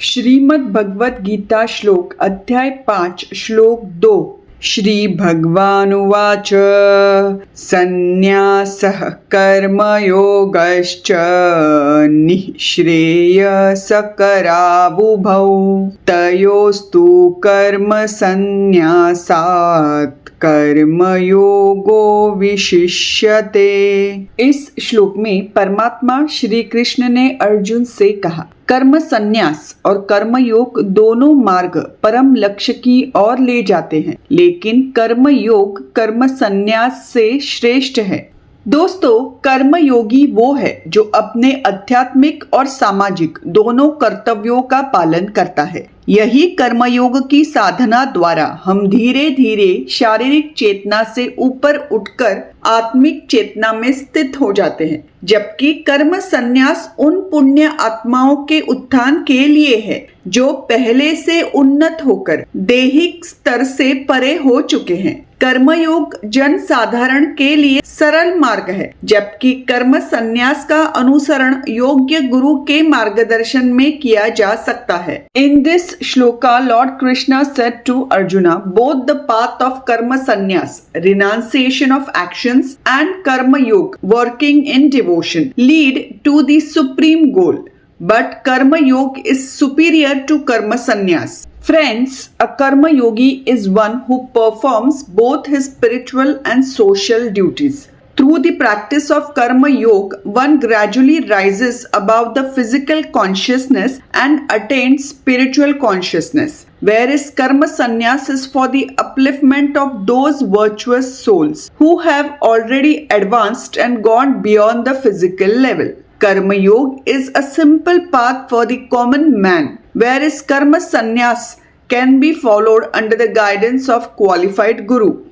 श्रीमद् भगवद गीता श्लोक अध्याय 5 श्लोक 2 श्री भगवानुवाच संन्यासः कर्मयोगश्च निःश्रेयसकरावुभौ तयोस्तु कर्मसन्न्यासात् कर्मयोगो विशिष्यते। इस श्लोक में परमात्मा श्री कृष्ण ने अर्जुन से कहा, कर्म संन्यास और कर्मयोग दोनों मार्ग परम लक्ष्य की ओर ले जाते हैं, लेकिन कर्मयोग कर्म संन्यास से श्रेष्ठ है। दोस्तों, कर्मयोगी वो है जो अपने आध्यात्मिक और सामाजिक दोनों कर्तव्यों का पालन करता है। यही कर्मयोग की साधना द्वारा हम धीरे धीरे शारीरिक चेतना से ऊपर उठकर आत्मिक चेतना में स्थित हो जाते हैं, जबकि कर्म संन्यास उन पुण्य आत्माओं के उत्थान के लिए है जो पहले से उन्नत होकर दैहिक स्तर से परे हो चुके हैं। कर्मयोग जन साधारण के लिए सरल मार्ग है, जबकि कर्म संन्यास का अनुसरण योग्य गुरु के मार्गदर्शन में किया जा सकता है। In this shloka Lord Krishna said to Arjuna, both the path of karma sannyas, renunciation of actions, and karma yoga, working in devotion, lead to the supreme goal. But karma yoga is superior to karma sannyas. Friends, a karma yogi is one who performs both his spiritual and social duties. Through the practice of karma yoga, one gradually rises above the physical consciousness and attains spiritual consciousness, whereas karma sannyas is for the upliftment of those virtuous souls who have already advanced and gone beyond the physical level. Karma yoga is a simple path for the common man, whereas karma sannyas can be followed under the guidance of qualified guru.